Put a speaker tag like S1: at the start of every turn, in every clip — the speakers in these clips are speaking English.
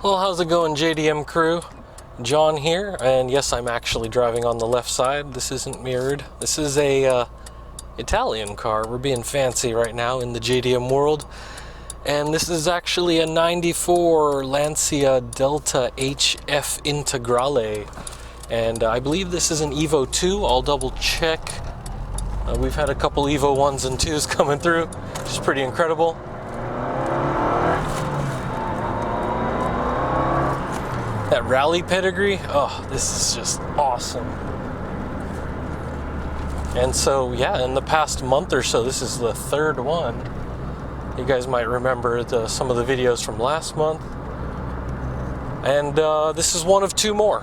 S1: Well, how's it going, JDM crew? John here, and yes, I'm actually driving on the left side. This isn't mirrored. This is a Italian car. We're being fancy right now in the JDM world. And this is actually a 94 Lancia Delta HF Integrale. And I believe this is an EVO 2. I'll double check. We've had a couple EVO 1s and 2s coming through, which is pretty incredible. That rally pedigree, oh, this is just awesome. And so, yeah, in the past month or so, this is the third one. You guys might remember some of the videos from last month. And this is one of two more.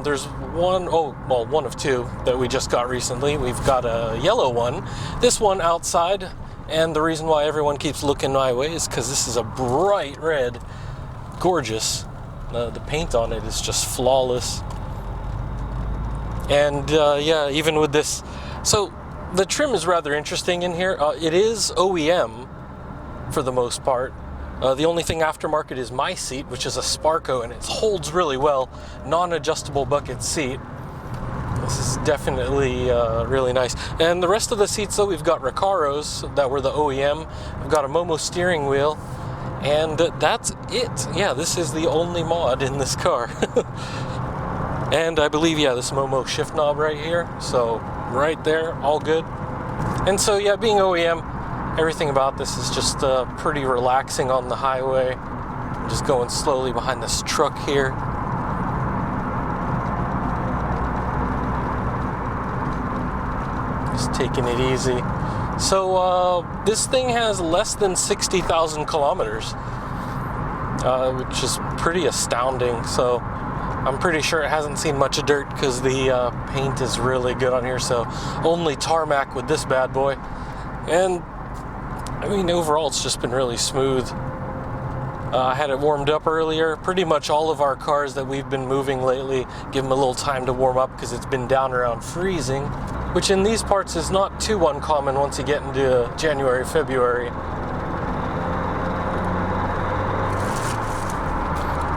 S1: There's one of two that we just got recently. We've got a yellow one, this one outside. And the reason why everyone keeps looking my way is because this is a bright red, gorgeous. The paint on it is just flawless. And yeah, even with this, so the trim is rather interesting in here. It is OEM for the most part. The only thing aftermarket is my seat, which is a Sparco, and it holds really well. Non-adjustable bucket seat. This is definitely really nice. And the rest of the seats, though, we've got Recaros that were the OEM. I've got a Momo steering wheel. And that's it. Yeah, this is the only mod in this car. And I believe, yeah, this Momo shift knob right here. So right there, all good. And so, yeah, being OEM, everything about this is just pretty relaxing on the highway. I'm just going slowly behind this truck here. Just taking it easy. So this thing has less than 60,000 kilometers, which is pretty astounding. So I'm pretty sure it hasn't seen much of dirt because the paint is really good on here. So only tarmac with this bad boy. And I mean, overall, it's just been really smooth. I had it warmed up earlier. Pretty much all of our cars that we've been moving lately, give them a little time to warm up because it's been down around freezing, which in these parts is not too uncommon once you get into January, February.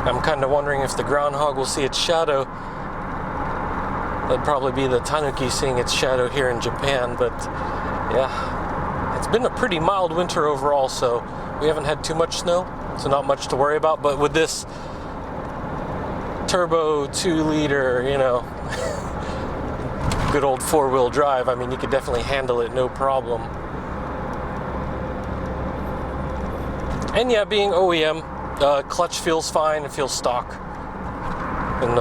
S1: I'm kind of wondering if the groundhog will see its shadow. That'd probably be the tanuki seeing its shadow here in Japan, but yeah, it's been a pretty mild winter overall, so we haven't had too much snow. So not much to worry about, but with this turbo 2-liter, you know, good old 4-wheel drive, I mean, you could definitely handle it, no problem. And yeah, being OEM, clutch feels fine, it feels stock. And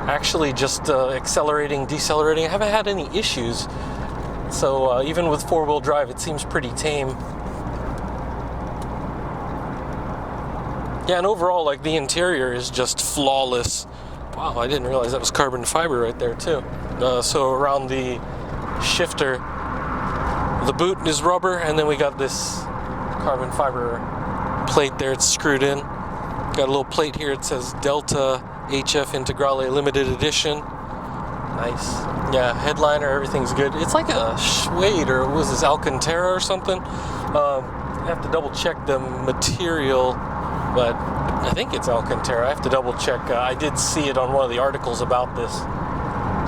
S1: actually just accelerating, decelerating, I haven't had any issues. So even with 4-wheel drive, it seems pretty tame. Yeah, and overall, like, the interior is just flawless. Wow, I didn't realize that was carbon fiber right there, too. So around the shifter, the boot is rubber, and then we got this carbon fiber plate there. It's screwed in. Got a little plate here. It says Delta HF Integrale Limited Edition. Nice. Yeah, headliner, everything's good. It's like a suede, or was this Alcantara or something? I have to double check the material. But I think it's Alcantara. I have to double check. I did see it on one of the articles about this.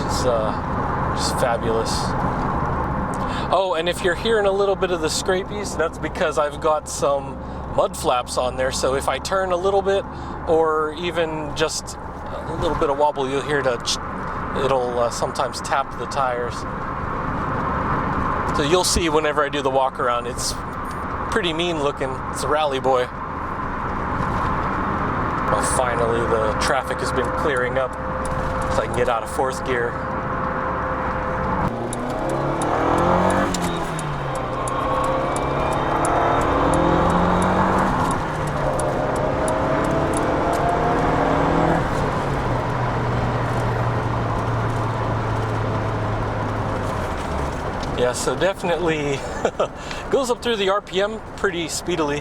S1: Just fabulous. Oh, and if you're hearing a little bit of the scrapies, that's because I've got some mud flaps on there. So if I turn a little bit, or even just a little bit of wobble, you'll hear it'll sometimes tap the tires. So you'll see whenever I do the walk around, it's pretty mean looking. It's a rally boy. Well, finally, the traffic has been clearing up so I can get out of 4th gear. Yeah, so definitely goes up through the RPM pretty speedily,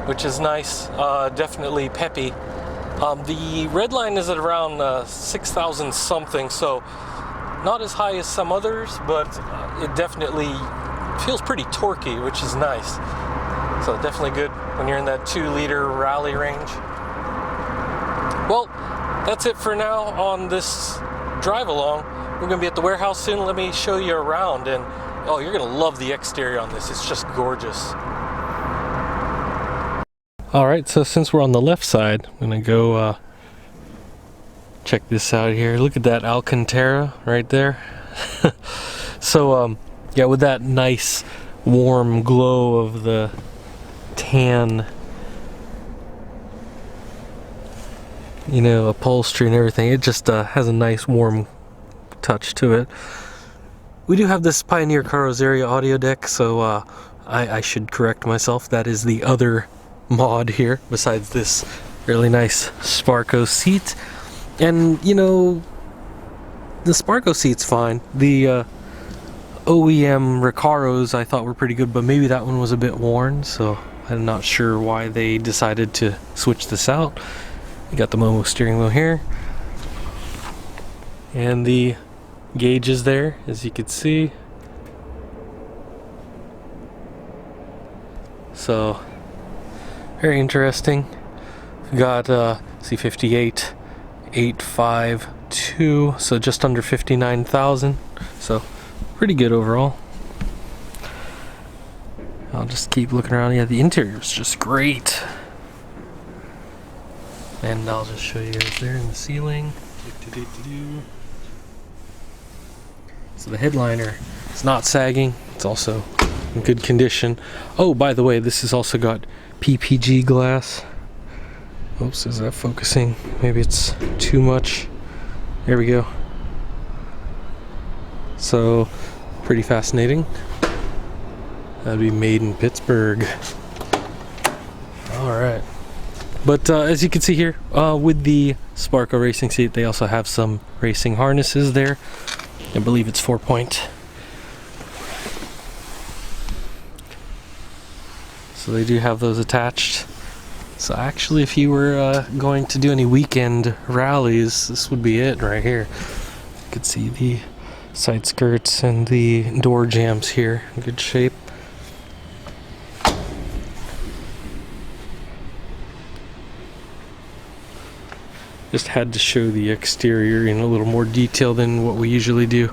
S1: which is nice. Definitely peppy. The red line is at around 6,000 something, so not as high as some others, but it definitely feels pretty torquey, which is nice. So definitely good when you're in that 2-liter rally range. Well, that's it for now on this drive along. We're gonna be at the warehouse soon. Let me show you around, and oh, you're gonna love the exterior on this. It's just gorgeous. All right, so since we're on the left side, I'm gonna go check this out here. Look at that Alcantara right there. So yeah, with that nice warm glow of the tan, you know, upholstery and everything, it just has a nice warm touch to it. We do have this Pioneer Carrozzeria audio deck, so I should correct myself. That is the other mod here besides this really nice Sparco seat. And you know, the Sparco seat's fine. The OEM Recaros I thought were pretty good, but maybe that one was a bit worn, so I'm not sure why they decided to switch this out. You got the Momo steering wheel here, and the gauges there, as you can see. So very interesting. We got C58 852, so just under 59,000. So pretty good overall. I'll just keep looking around. Yeah, the interior is just great. And I'll just show you guys there in the ceiling. So the headliner is not sagging. It's also in good condition. Oh, by the way, this has also got PPG glass. Oops, is that focusing? Maybe it's too much. There we go. So, pretty fascinating. That'd be made in Pittsburgh. Alright. But as you can see here, with the Sparco racing seat, they also have some racing harnesses there. I believe it's 4-point. So they do have those attached. So actually, if you were going to do any weekend rallies, this would be it right here. You could see the side skirts and the door jambs here in good shape. Just had to show the exterior in a little more detail than what we usually do,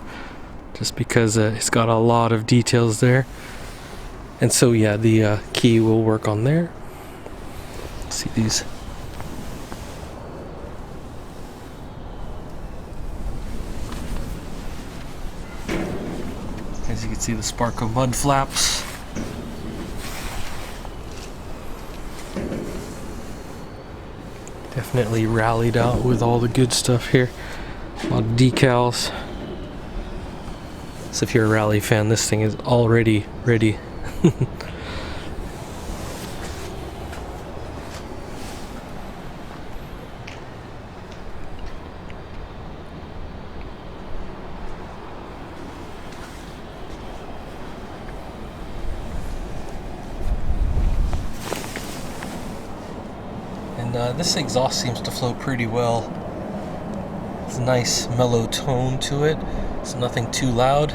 S1: just because it's got a lot of details there. And so yeah, the key will work on there. See these. As you can see, the Sparco mud flaps. Definitely rallied out with all the good stuff here. A lot of decals. So if you're a rally fan, this thing is already ready. And this exhaust seems to flow pretty well. It's a nice mellow tone to it. It's nothing too loud.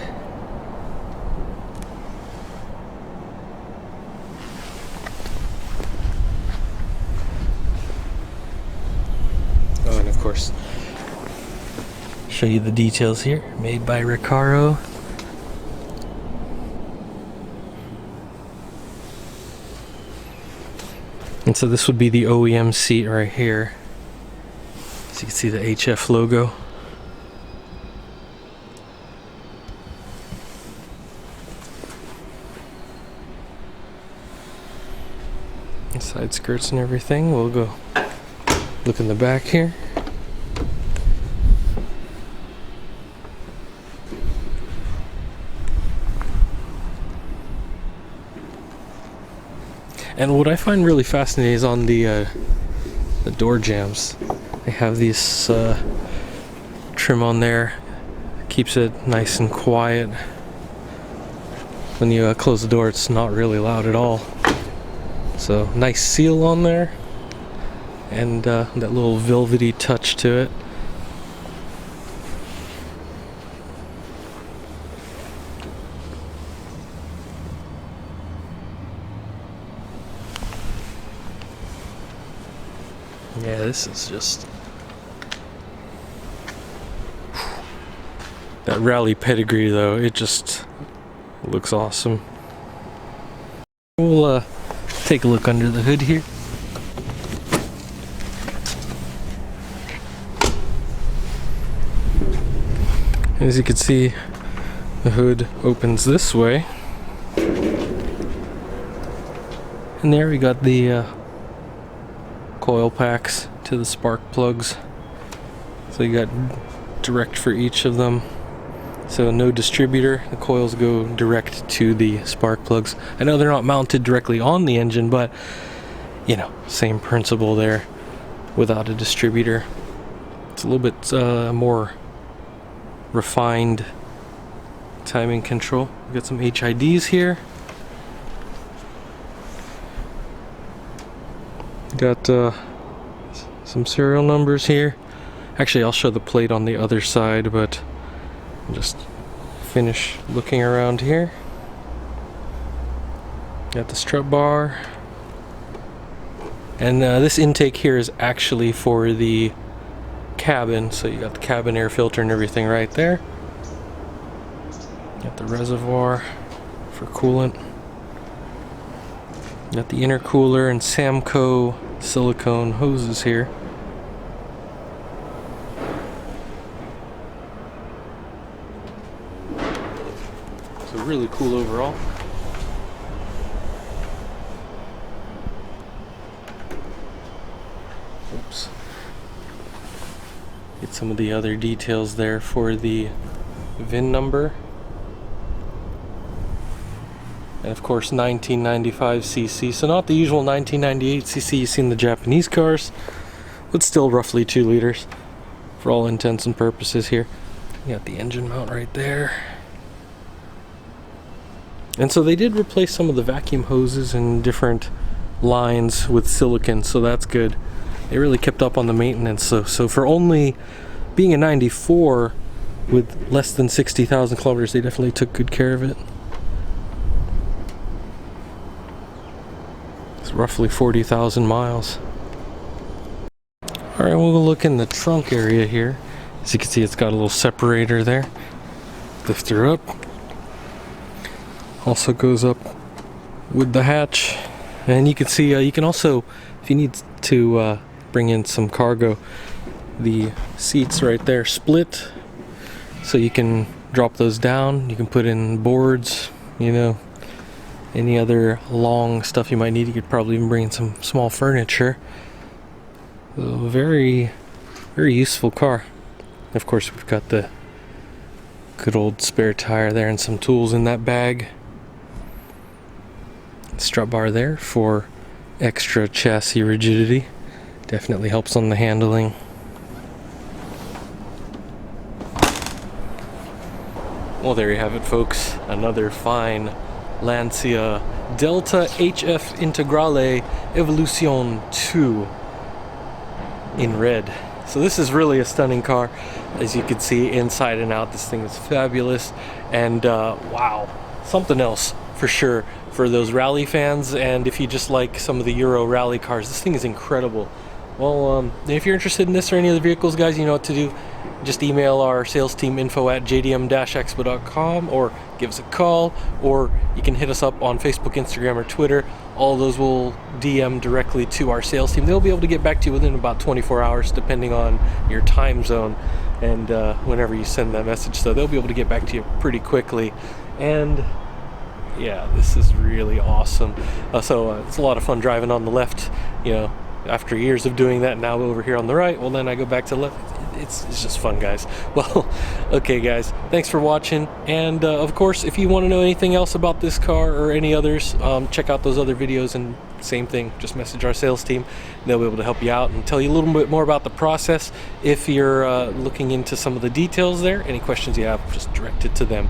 S1: Oh, and of course, show you the details here. Made by Recaro. And so this would be the OEM seat right here. So you can see the HF logo. And side skirts and everything. We'll go look in the back here. And what I find really fascinating is on the door jambs. They have this trim on there. Keeps it nice and quiet. When you close the door, it's not really loud at all. So nice seal on there, and that little velvety touch to it. Yeah, this is just That rally pedigree though, it just looks awesome. We'll take a look under the hood here. As you can see, the hood opens this way. And there we got the coil packs to the spark plugs. So you got direct for each of them. So no distributor, the coils go direct to the spark plugs. I know they're not mounted directly on the engine, but you know, same principle there without a distributor. It's a little bit more refined timing control. We got some HIDs here. Got some serial numbers here. Actually, I'll show the plate on the other side, but I'll just finish looking around here. Got the strut bar. And this intake here is actually for the cabin, so you got the cabin air filter and everything right there. Got the reservoir for coolant. Got the intercooler and Samco silicone hoses here. So really cool overall. Oops. Get some of the other details there for the VIN number. And of course 1995cc, so not the usual 1998cc you see in the Japanese cars, but still roughly 2 liters for all intents and purposes here. You got the engine mount right there. And so they did replace some of the vacuum hoses and different lines with silicone, so that's good. They really kept up on the maintenance, so for only being a 94 with less than 60,000 kilometers, they definitely took good care of it. Roughly 40,000 miles. Alright, we'll look in the trunk area here. As you can see, it's got a little separator there. Lift her up. Also goes up with the hatch. And you can see, you can also, if you need to bring in some cargo, the seats right there split. So you can drop those down. You can put in boards, you know, any other long stuff you might need. You could probably even bring in some small furniture. So very, very useful car. Of course, we've got the good old spare tire there and some tools in that bag. Strut bar there for extra chassis rigidity. Definitely helps on the handling. Well, there you have it, folks. Another fine Lancia Delta HF Integrale Evoluzione II in red. So this is really a stunning car. As you can see, inside and out, this thing is fabulous. And wow, something else for sure for those rally fans. And if you just like some of the Euro rally cars, this thing is incredible. Well, if you're interested in this or any other vehicles, guys, you know what to do. Just email our sales team info@jdm-expo.com, or give us a call, or you can hit us up on Facebook, Instagram, or Twitter. All those will DM directly to our sales team. They'll be able to get back to you within about 24 hours, depending on your time zone and whenever you send that message. So they'll be able to get back to you pretty quickly. And yeah, this is really awesome. It's a lot of fun driving on the left, you know. After years of doing that, now over here on the right, well, then I go back to the left. It's just fun, guys. Well, okay, guys, thanks for watching. And of course, if you want to know anything else about this car or any others, check out those other videos, and same thing, just message our sales team. They'll be able to help you out and tell you a little bit more about the process. If you're looking into some of the details there, any questions you have, just direct it to them.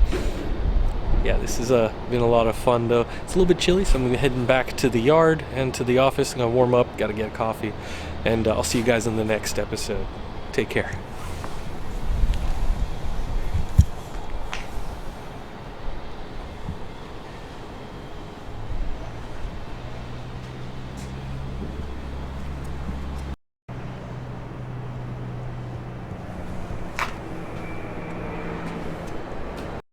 S1: Yeah, this has been a lot of fun, though. It's a little bit chilly, so I'm heading back to the yard and to the office. I'm gonna warm up, gotta get a coffee, and I'll see you guys in the next episode. Take care.